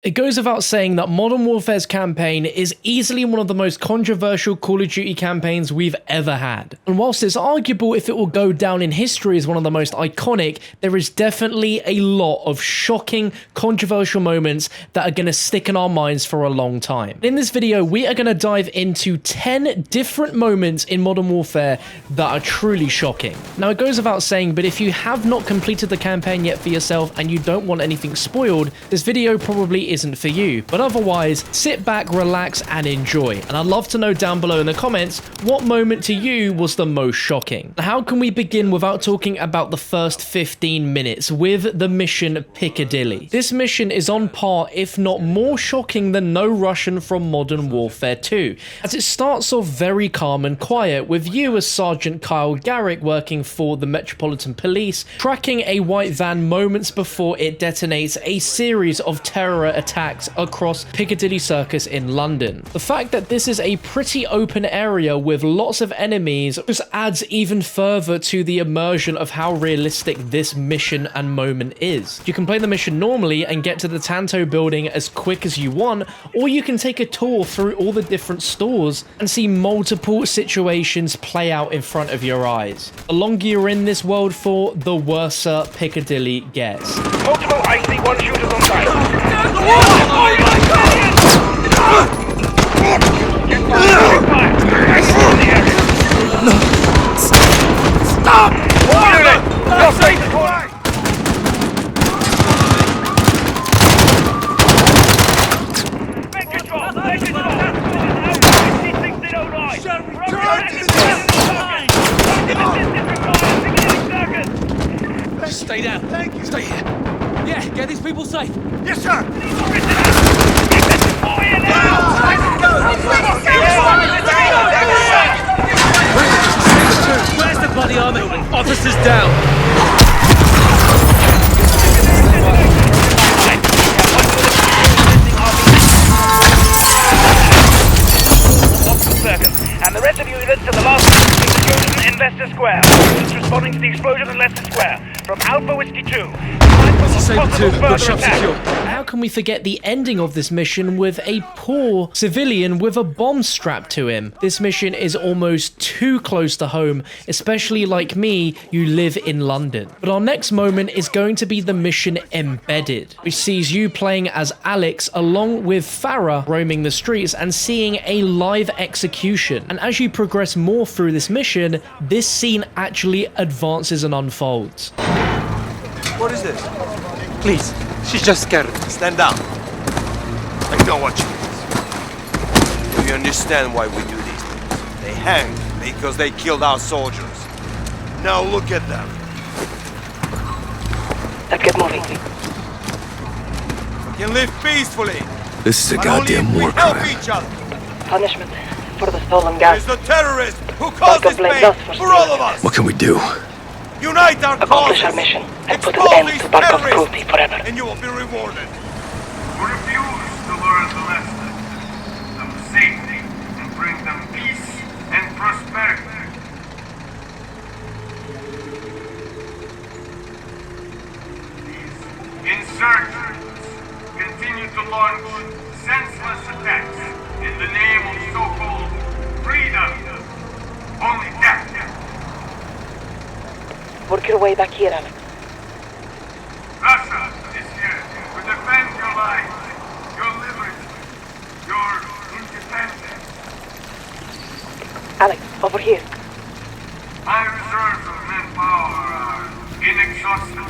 It goes without saying that Modern Warfare's campaign is easily one of the most controversial Call of Duty campaigns we've ever had. And whilst it's arguable if it will go down in history as one of the most iconic, there is definitely a lot of shocking, controversial moments that are going to stick in our minds for a long time. In this video, we are going to dive into 10 different moments in Modern Warfare that are truly shocking. Now, it goes without saying, but if you have not completed the campaign yet for yourself and you don't want anything spoiled, this video probably isn't for you, but otherwise sit back, relax and enjoy. And I'd love to know down below in the comments what moment to you was the most shocking. How can we begin without talking about the first 15 minutes with the mission Piccadilly? This mission is on par, if not more shocking than No Russian from Modern Warfare 2, as it starts off very calm and quiet with you as Sergeant Kyle Garrick working for the Metropolitan Police, tracking a white van moments before it detonates a series of terror attacks across Piccadilly Circus in London. The fact that this is a pretty open area with lots of enemies just adds even further to the immersion of how realistic this mission and moment is. You can play the mission normally and get to the Tanto building as quick as you want, or you can take a tour through all the different stores and see multiple situations play out in front of your eyes. The longer you're in this world for, the worse Piccadilly gets. Multiple IC-1 shooters on site. Stop! You're safe! Stay down. Thank you. Stay here. Yeah, get these people safe. Yes, sir! Where's the bloody army? Officers down. And the rest of you units to the last explosion in Leicester Square. It's responding to the explosion in Leicester Square from Alpha Whiskey 2. How can we forget the ending of this mission with a poor civilian with a bomb strapped to him? This mission is almost too close to home, especially like me, you live in London. But our next moment is going to be the mission Embedded, which sees you playing as Alex along with Farah roaming the streets and seeing a live execution. And as you progress more through this mission, this scene actually advances and unfolds. What is this? Please, she's just scared. Stand down. I know what you mean. You understand why we do these things. They hang because they killed our soldiers. Now look at them. Let's get moving. We can live peacefully. This is a but goddamn only war if we help crime. each other. Punishment for the stolen gas. There's the terrorist who caused this blames pain us for for all stealing of us. What can we do? Unite our Accomplish our causes. mission and put an Expose end these to Barkov's terrorists, cruelty forever. and you will be rewarded. Who refuse to learn the lesson of safety and bring them peace and prosperity. These insurgents continue to launch senseless attacks in the name of so-called freedom. Only death. Work your way back here, Alex. Russia is here to defend your life, your liberty, your independence. Alex, over here. My reserves of manpower are inexhaustible.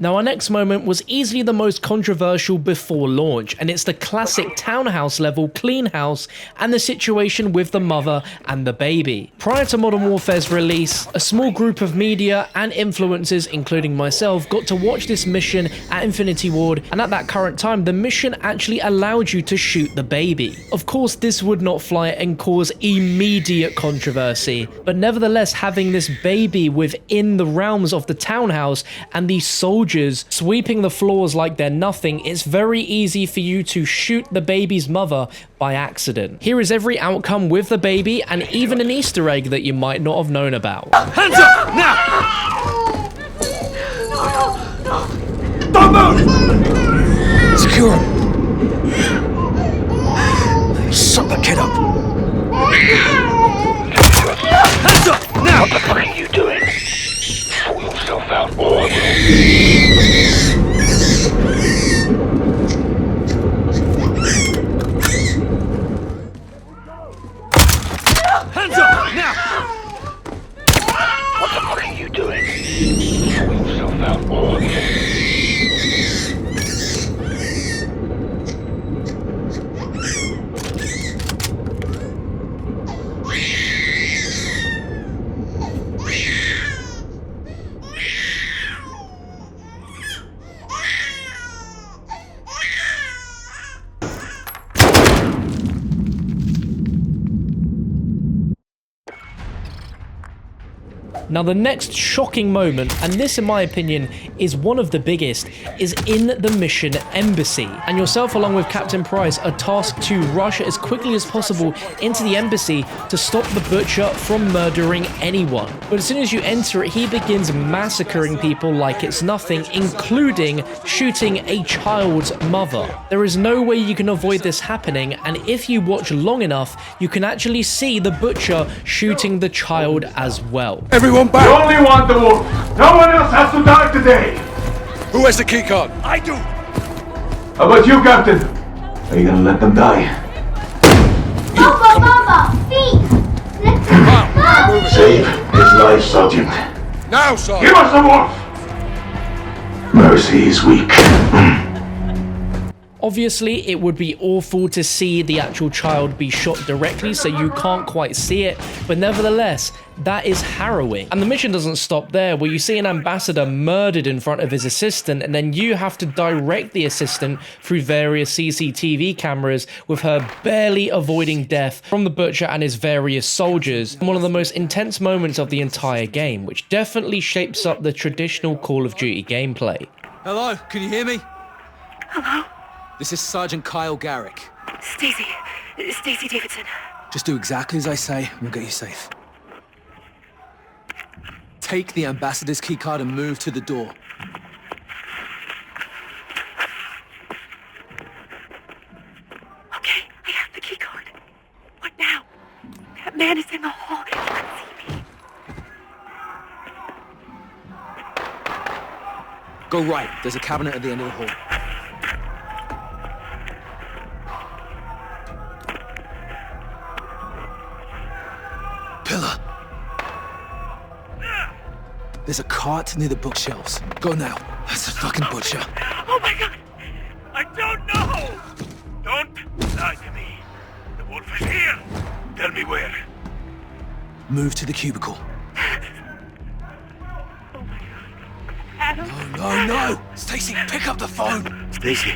Now, our next moment was easily the most controversial before launch, and it's the classic townhouse level clean house and the situation with the mother and the baby. Prior to Modern Warfare's release, a small group of media and influencers, including myself, got to watch this mission at Infinity Ward, and at that current time, the mission actually allowed you to shoot the baby. Of course, this would not fly and cause immediate controversy, but nevertheless, having this baby within the realms of the townhouse and the soldiers sweeping the floors like they're nothing, it's very easy for you to shoot the baby's mother by accident. Here is every outcome with the baby and even an Easter egg that you might not have known about. Hands up now! Don't move! Secure him. Now the next shocking moment, and this in my opinion is one of the biggest, is in the mission Embassy. And yourself along with Captain Price are tasked to rush as quickly as possible into the embassy to stop the Butcher from murdering anyone. But as soon as you enter it, he begins massacring people like it's nothing, including shooting a child's mother. There is no way you can avoid this happening, and if you watch long enough, you can actually see the Butcher shooting the child as well. Everyone back! You only want the wolf. No one else has to die today. Who has the keycard? I do! How about you, Captain? Are you gonna let them die? Papa, feet! Let them go! Save his life, Sergeant. Now, Sergeant! Give us the wolf! Mercy is weak. Obviously, it would be awful to see the actual child be shot directly, so you can't quite see it, but nevertheless, that is harrowing. And the mission doesn't stop there, where you see an ambassador murdered in front of his assistant, and then you have to direct the assistant through various CCTV cameras, with her barely avoiding death from the Butcher and his various soldiers. One of the most intense moments of the entire game, which definitely shapes up the traditional Call of Duty gameplay. Hello, can you hear me? Hello? This is Sergeant Kyle Garrick. Stacy Davidson. Just do exactly as I say, and we'll get you safe. Take the ambassador's keycard and move to the door. Okay, I have the key card. What now? That man is in the hall. He can see me. Go right. There's a cabinet at the end of the hall. Pillar. There's a cart near the bookshelves. Go now. That's the fucking Butcher. Oh my god! I don't know! Don't lie to me. The wolf is here. Tell me where. Move to the cubicle. Adam, No. Stacy, pick up the phone. Stacy.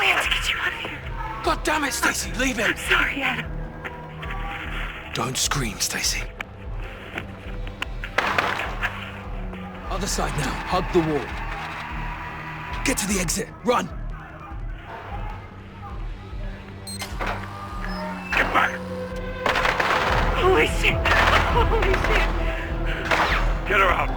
we have to get you out of here. God damn it, Stacy, leave him. Sorry, Adam. Don't scream, Stacy. Other side now. Hug the wall. Get to the exit. Run. Get back! Holy shit! Holy shit! Get her out!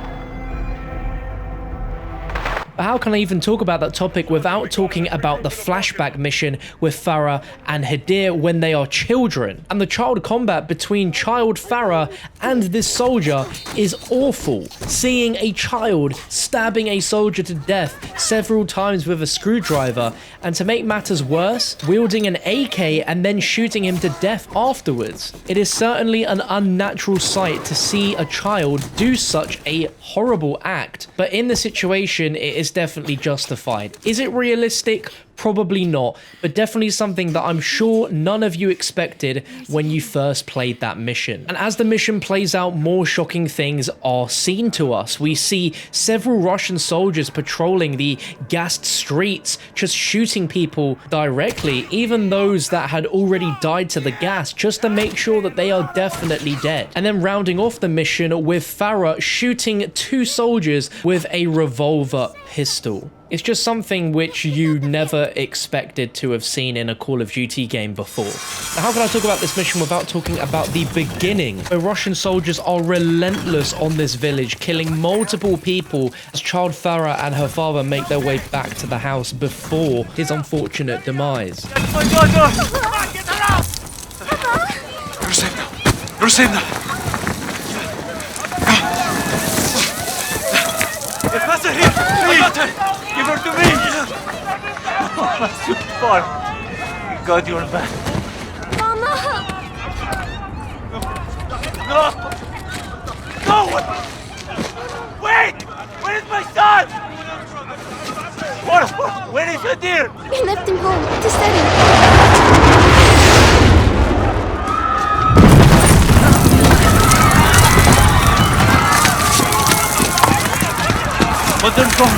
But how can I even talk about that topic without talking about the flashback mission with Farah and Hadir when they are children? And the child combat between child Farah and this soldier is awful. Seeing a child stabbing a soldier to death several times with a screwdriver, and to make matters worse, wielding an AK and then shooting him to death afterwards. It is certainly an unnatural sight to see a child do such a horrible act, but in the situation it is definitely justified. Is it realistic? Probably not, but definitely something that I'm sure none of you expected when you first played that mission. And as the mission plays out, more shocking things are seen to us. We see several Russian soldiers patrolling the gassed streets, just shooting people directly, even those that had already died to the gas, just to make sure that they are definitely dead. And then rounding off the mission with Farah shooting 2 soldiers with a revolver pistol. It's just something which you never expected to have seen in a Call of Duty game before. Now, how can I talk about this mission without talking about the beginning? The Russian soldiers are relentless on this village, killing multiple people as child Farah and her father make their way back to the house before his unfortunate demise. My daughter! Come on, get her out! Rosenda! Get faster here! Please! Give her to me! Oh, my sweet boy. God, you're back. Mama! No! No! Wait! Where is my son? Where is your dear? We left him home to study. But then come.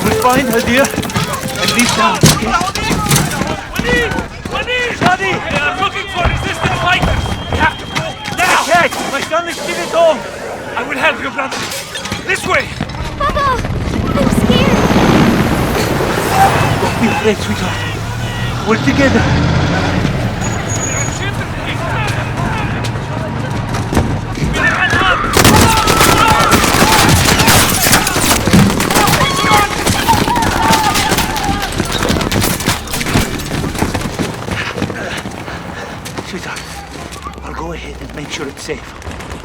We find her dear and leave town, okay? Somebody! They are looking for resistant fighters! We have to go now! Okay, my son is still at home. I will help you, brother. This way! Papa! I'm scared. Don't be afraid, sweetheart. We're together. Sweetheart, I'll go ahead and make sure it's safe.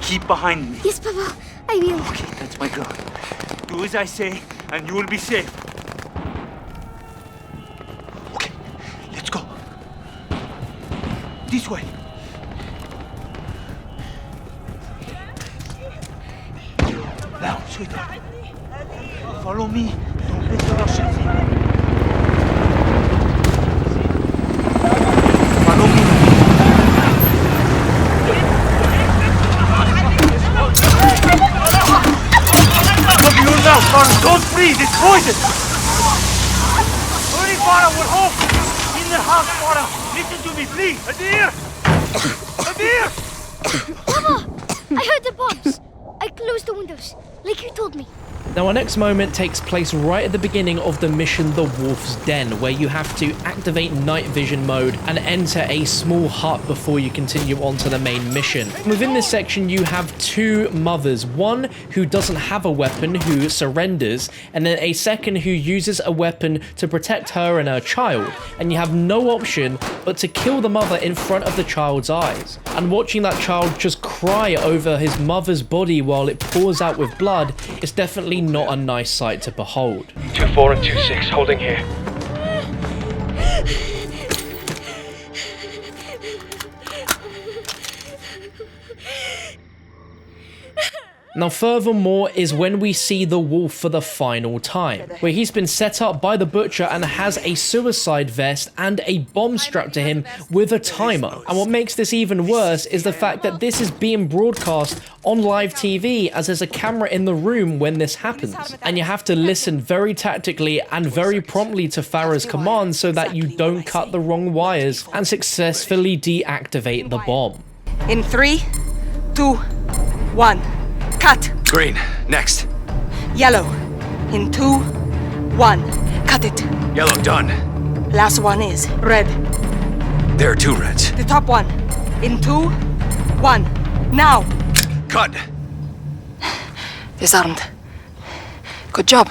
Keep behind me. Yes, Papa. I will. Okay, that's my girl. Do as I say, and you will be safe. Okay, let's go. This way. Now, sweetheart. Follow me. Don't let the Russians in. Follow me. Cover your mouth, Farah. Don't breathe. It's poison. Hurry, Farah. We're home. In the house, Farah. Listen to me, please. Adir! Adir! Papa! I heard the bombs. I closed the windows, like you told me. Now our next moment takes place right at the beginning of the mission The Wolf's Den, where you have to activate night vision mode and enter a small hut before you continue on to the main mission. Within this section you have two mothers, one who doesn't have a weapon who surrenders, and then a second who uses a weapon to protect her and her child, and you have no option but to kill the mother in front of the child's eyes. And watching that child just cry over his mother's body while it pours out with blood is definitely not a nice sight to behold. 2-4 and 2-6, holding here. Now furthermore is when we see the wolf for the final time, where he's been set up by the butcher and has a suicide vest and a bomb strapped to him with a timer. And what makes this even worse is the fact that this is being broadcast on live TV, as there's a camera in the room when this happens. And you have to listen very tactically and very promptly to Farah's commands so that you don't cut the wrong wires and successfully deactivate the bomb. In 3, 2, 1. Cut. Green, next. Yellow. In 2, 1. Cut it. Yellow, done. Last one is red. There are two reds. The top one. In 2, 1. Now. Cut. Disarmed. Good job.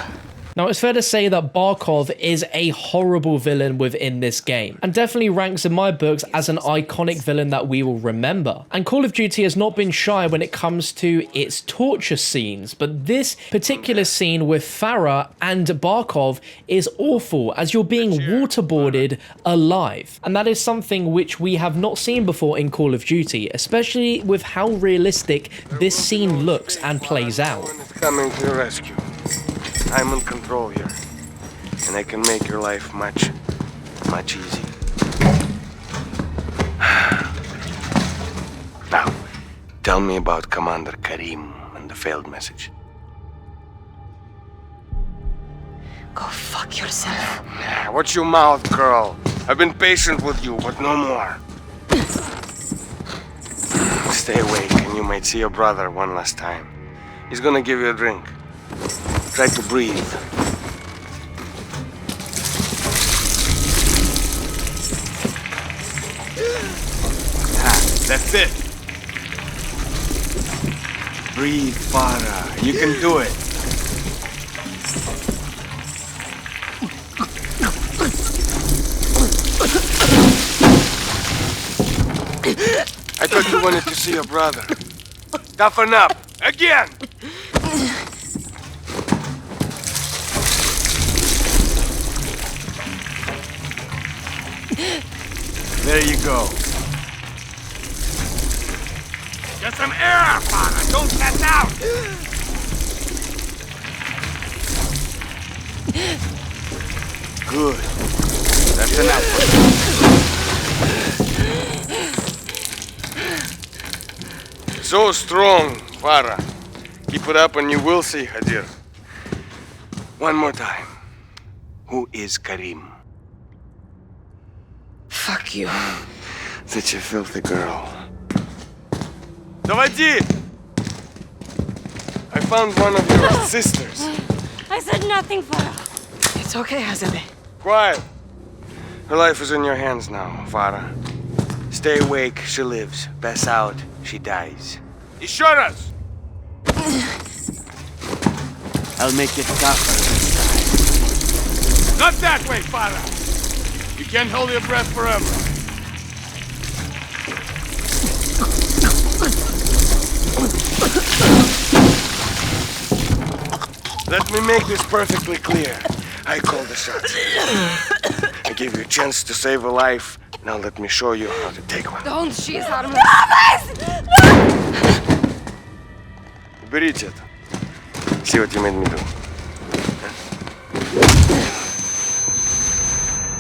Now, it's fair to say that Barkov is a horrible villain within this game, and definitely ranks in my books as an iconic villain that we will remember. And Call of Duty has not been shy when it comes to its torture scenes, but this particular scene with Farah and Barkov is awful, as you're being waterboarded alive. And that is something which we have not seen before in Call of Duty, especially with how realistic this scene looks and plays out. Someone is coming to your rescue. I'm in control here, and I can make your life much easier. Now, tell me about Commander Karim and the failed message. Go fuck yourself. Watch your mouth, girl. I've been patient with you, but no more. Stay awake, and you might see your brother one last time. He's gonna give you a drink. Try to breathe. That's it. Breathe, Farah. You can do it. I thought you wanted to see your brother. Toughen up. Again! There you go. Get some air, Father! Don't pass out! Good. That's enough. So strong, Farah. Keep it up and you will see, Hadir. One more time. Who is Karim? Fuck you. Such a filthy girl. Доводи! I found one of your sisters. I said nothing for her. It's okay, Hazebe. Quiet. Her life is in your hands now, Farah. Stay awake, she lives. Pass out, she dies. Еще раз! I'll make it tougher this time. Not that way, Farah! You can't hold your breath forever. Let me make this perfectly clear. I call the shots. I gave you a chance to save a life. Now let me show you how to take one. Don't, she's harmless. Уберите это. See what you made me do.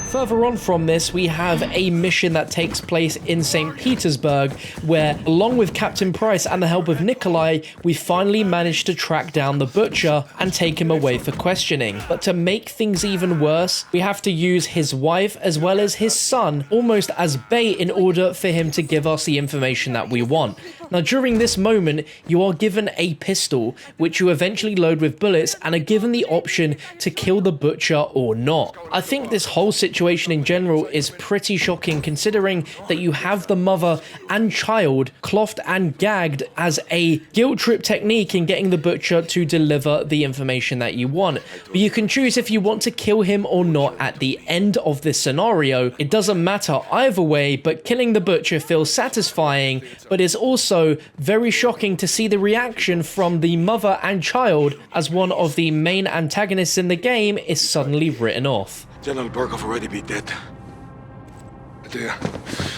Further on from this, we have a mission that takes place in St. Petersburg, where, along with Captain Price and the help of Nikolai, we finally managed to track down the Butcher and take him away for questioning. But to make things even worse, we have to use his wife as well as his son almost as bait in order for him to give us the information that we want. Now, during this moment, you are given a pistol, which you eventually load with bullets and are given the option to kill the Butcher or not. I think this whole situation in general is pretty shocking, considering that you have the mother and child clothed and gagged as a guilt trip technique in getting the Butcher to deliver the information that you want. But you can choose if you want to kill him or not at the end of this scenario. It doesn't matter either way, but killing the Butcher feels satisfying, but it's also very shocking to see the reaction from the mother and child as one of the main antagonists in the game is suddenly written off. General Barkov already be dead.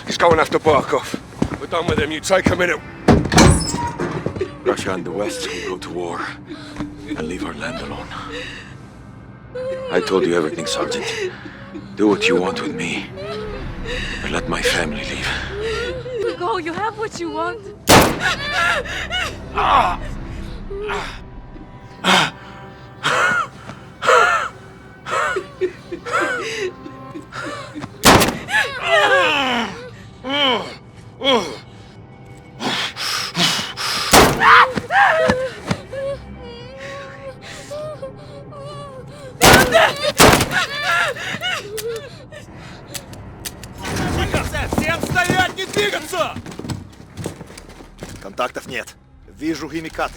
He's going after Barkov. We're done with him. You take a minute. Russia and the West will go to war and leave our land alone. I told you everything, Sergeant. Do what you want with me, but let my family leave. Go, you have what you want. Всем стоять, не двигаться! Контактов нет. Вижу химикаты.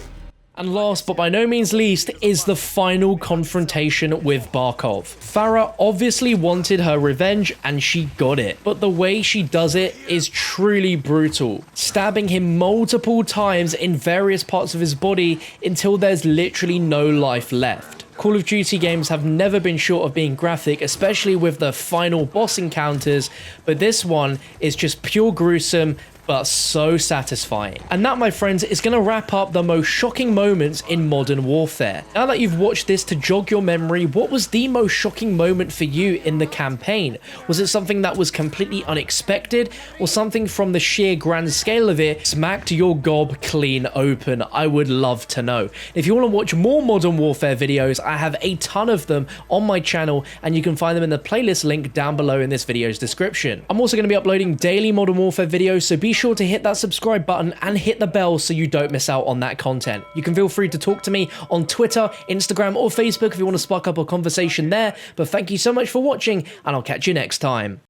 And last but by no means least is the final confrontation with Barkov. Farah obviously wanted her revenge and she got it, but the way she does it is truly brutal, stabbing him multiple times in various parts of his body until there's literally no life left. Call of Duty games have never been short of being graphic, especially with the final boss encounters, but this one is just pure gruesome, but so satisfying. And that, my friends, is going to wrap up the most shocking moments in Modern Warfare. Now that you've watched this to jog your memory, what was the most shocking moment for you in the campaign? Was it something that was completely unexpected, or something from the sheer grand scale of it smacked your gob clean open? I would love to know. If you want to watch more Modern Warfare videos, I have a ton of them on my channel, and you can find them in the playlist link down below in this video's description. I'm also going to be uploading daily Modern Warfare videos, so be sure to hit that subscribe button and hit the bell so you don't miss out on that content. You can feel free to talk to me on Twitter, Instagram, or Facebook if you want to spark up a conversation there. But thank you so much for watching, and I'll catch you next time.